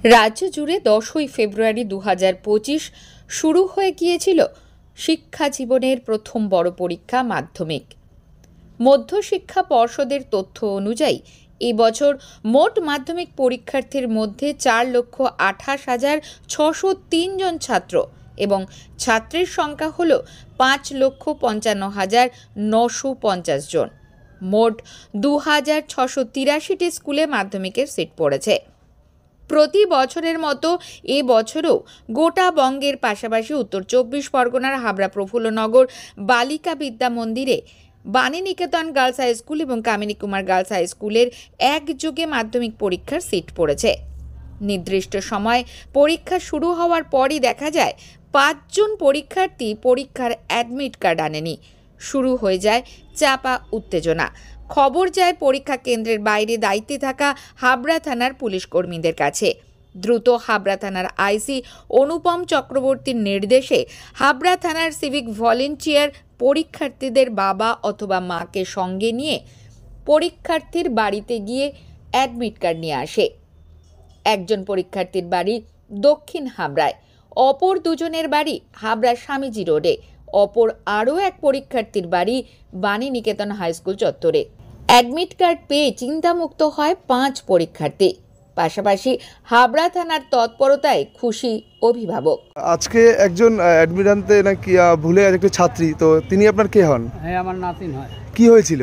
রাজ্য জুড়ে 10ই ফেব্রুয়ারি 2025 শুরু হয়ে গিয়েছিল শিক্ষা জীবনের প্রথম বড় পরীক্ষা মাধ্যমিক। মধ্যশিক্ষা পর্ষদের তথ্য অনুযায়ী এবছর মোট মাধ্যমিক পরীক্ষার্থীর মধ্যে 4,28,603 জন ছাত্র এবং ছাত্রীর সংখ্যা হল 5,55,950 জন। মোট 2,683টি স্কুলে মাধ্যমিকের সিট পড়েছে। প্রতি বছরের মতো এ বছরও গোটা বঙ্গের পাশাপাশি উত্তর 24 পরগনার হাবড়া প্রফুল্লনগর বালিকা বিদ্যা মন্দিরে বাণীনিকেতন গার্লস হাই স্কুল এবং কামিনী কুমার গার্লস হাই স্কুলের একযোগে মাধ্যমিক পরীক্ষার সিট পড়েছে। নির্দিষ্ট সময় পরীক্ষা শুরু হওয়ার পরই দেখা যায় 5 জন পরীক্ষার্থী পরীক্ষার অ্যাডমিট কার্ড আনেনি। শুরু হয়ে যায় চাপা উত্তেজনা। খবর যায় পরীক্ষা কেন্দ্রের বাইরে দায়িত্বে থাকা হাবড়া থানার পুলিশ কর্মীদের কাছে। দ্রুত হাবড়া থানার আইসি অনুপম চক্রবর্তীর নির্দেশে হাবড়া থানার সিভিক ভলেন্টিয়ার পরীক্ষার্থীদের বাবা অথবা মাকে সঙ্গে নিয়ে পরীক্ষার্থীর বাড়িতে গিয়ে অ্যাডমিট কার্ড নিয়ে আসে। একজন পরীক্ষার্থীর বাড়ি দক্ষিণ হাবড়ায়, অপর দুজনের বাড়ি হাবড়া স্বামীজি রোডে, অপর আরও এক পরীক্ষার্থীর বাড়ি বাণীনিকেতন হাই স্কুল চত্বরে। অ্যাডমিট কার্ড পেয়ে চিন্তামুক্ত হয় 5 পরীক্ষার্থী। পাশাপাশি হাবড়া থানার তৎপরতায় খুশি অভিভাবক। আজকে একজন অ্যাডমিট আনতে নাকি ভুলে একটি ছাত্রী, তো তিনি আপনার কে হন? হ্যাঁ, আমার নাতিন হয়। কি হয়েছিল?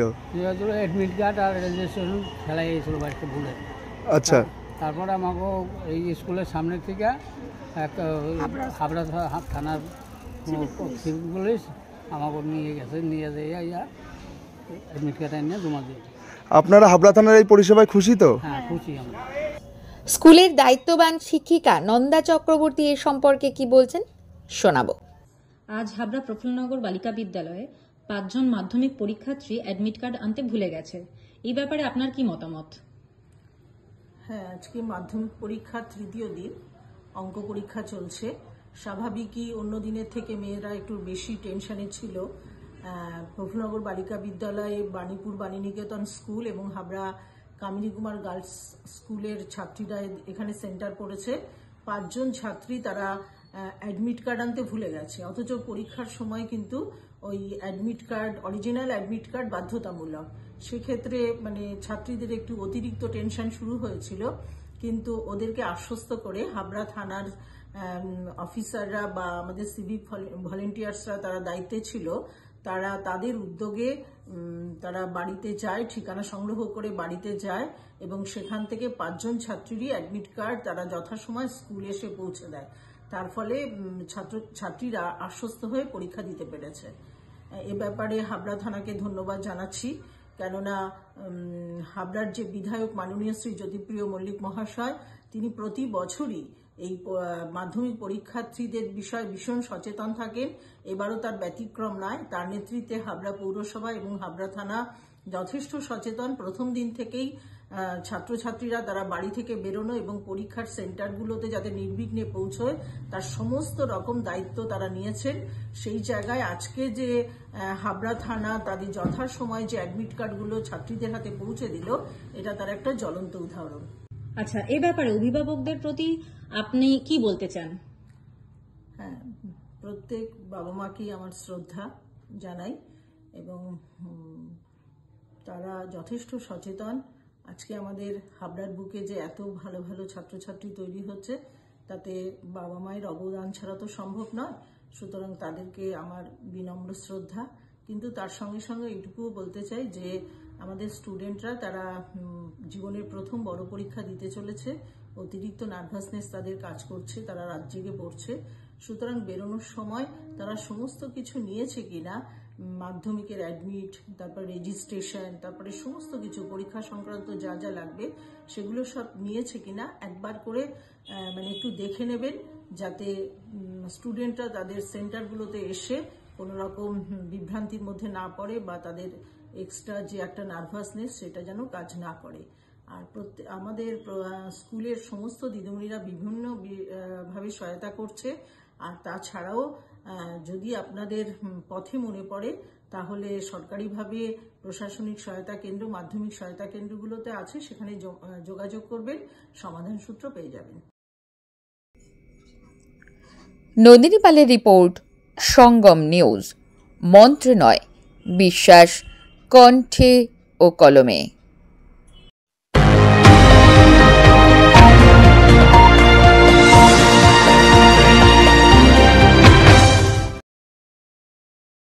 অ্যাডমিট কার্ড আর রেজিস্ট্রেশন ফেলাই গিয়েছিল বাড়িতে ভুলে। আচ্ছা, তারপরে আমাকে এই স্কুলের সামনে থেকে এক হাবড়া থানার সিভিক পুলিশ আমাকে নিয়ে গেছে, নিয়ে যেয়ে অ্যাডমিট কার্ড নিয়ে জমা দিয়ে। আপনারা হাবড়া থানার এই পরিষেবায় খুশি তো? হ্যাঁ, খুশি আমরা। স্কুলের দায়িত্ববান শিক্ষিকা নন্দা চক্রবর্তী এ সম্পর্কে কি বলছেন শোনাবো। আজ হাবড়া প্রফুল্লনগর বালিকা বিদ্যালয়ে 5 জন মাধ্যমিক পরীক্ষার্থী অ্যাডমিট কার্ড আনতে ভুলে গেছে। এই ব্যাপারে আপনার কি মতামত? হ্যাঁ, আজকে মাধ্যমিক পরীক্ষার তৃতীয় দিন, অঙ্ক পরীক্ষা চলছে। স্বাভাবিকই অন্য দিনের থেকে মেয়েরা একটু বেশি টেনশনে ছিল। প্রফুল্লনগর বালিকা বিদ্যালয়ে বাণীপুর বাণীনিকেতন স্কুল এবং হাবড়া কামিনী কুমার গার্লস স্কুলের ছাত্রীরা এখানে সেন্টার পড়েছে। 5 জন ছাত্রী তারা অ্যাডমিট কার্ড আনতে ভুলে গেছে, অথচ পরীক্ষার সময় কিন্তু ওই admit card, original admit card বাধ্যতামূলক। সেক্ষেত্রে ছাত্রীদের একটু অতিরিক্ত টেনশন শুরু হয়েছিল, কিন্তু ওদেরকে আশ্বস্ত করে হাবড়া থানার অফিসাররা বা আমাদের সিভিক ভলেন্টিয়ার্সরা তারা দায়িত্বে ছিল, তারা তাদের উদ্যোগে তারা বাড়িতে যায়, ঠিকানা সংগ্রহ করে বাড়িতে যায় এবং সেখান থেকে 5 জন ছাত্রীরই অ্যাডমিট কার্ড তারা যথাসময় স্কুলে এসে পৌঁছে দেয়। তার ফলে ছাত্রীরা আশ্বস্ত হয়ে পরীক্ষা দিতে পেরেছে। এ ব্যাপারে হাবড়া থানাকে ধন্যবাদ জানাচ্ছি, কেননা হাবড়ার যে বিধায়ক মাননীয় শ্রী জ্যোতিপ্রিয় মল্লিক মহাশয়, তিনি প্রতি বছরই এই মাধ্যমিক পরীক্ষার্থীদের বিষয়ে ভীষণ সচেতন থাকেন। এবারও তার ব্যতিক্রম নয়। তার নেতৃত্বে হাবড়া পৌরসভা এবং হাবড়া থানা যথেষ্ট সচেতন। প্রথম দিন থেকেই ছাত্রছাত্রীরা তারা বাড়ি থেকে বেরোনো এবং পরীক্ষার সেন্টারগুলোতে যাতে নির্বিঘ্নে পৌঁছয় তার সমস্ত রকম দায়িত্ব তারা নিয়েছেন। সেই জায়গায় আজকে যে হাবড়া থানা তাদের যথাসময়ে যে অ্যাডমিট কার্ডগুলো ছাত্রীদের হাতে পৌঁছে দিল, এটা তার একটা জ্বলন্ত উদাহরণ। আচ্ছা, এ ব্যাপারে অভিভাবকদের প্রতি আপনি কি বলতে চান? হ্যাঁ, প্রত্যেক বাবা মাকেই আমার শ্রদ্ধা জানাই এবং তারা যথেষ্ট সচেতন। আজকে আমাদের হাবড়ার বুকে যে এত ভালো ভালো ছাত্রছাত্রী তৈরি হচ্ছে, তাতে বাবা মায়ের অবদান ছাড়া তো সম্ভব নয়। সুতরাং তাদেরকে আমার বিনম্র শ্রদ্ধা। কিন্তু তার সঙ্গে সঙ্গে এইটুকুও বলতে চাই যে আমাদের স্টুডেন্টরা তারা জীবনের প্রথম বড় পরীক্ষা দিতে চলেছে। অতিরিক্ত নার্ভাসনেস তাদের কাজ করছে, তারা রাত জেগে পড়ছে। সুতরাং বেরোনোর সময় তারা সমস্ত কিছু নিয়েছে কিনা, মাধ্যমিকের অ্যাডমিট, তারপর রেজিস্ট্রেশন, তারপরে সমস্ত কিছু পরীক্ষা সংক্রান্ত যা যা লাগবে সেগুলো সব নিয়েছে কিনা একবার করে একটু দেখে নেবেন, যাতে স্টুডেন্টরা তাদের সেন্টারগুলোতে এসে কোনো রকম বিভ্রান্তির মধ্যে না পড়ে বা তাদের এক্সট্রা যে একটা নার্ভাসনেস সেটা যেন কাজ না করে। আর আমাদের স্কুলের সমস্ত দিদিমণিরা বিভিন্ন ভাবে সহায়তা করছে। আর তাছাড়াও যদি আপনাদের পথে মনে পড়ে তাহলে সরকারিভাবে প্রশাসনিক সহায়তা কেন্দ্র, মাধ্যমিক সহায়তা কেন্দ্রগুলোতে আছে, সেখানে যোগাযোগ করবেন, সমাধান সূত্র পেয়ে যাবেন। নন্দিনী পালের রিপোর্ট, সঙ্গম নিউজ। মন্ত্রে নয়, বিশ্বাস কণ্ঠে ও কলমে।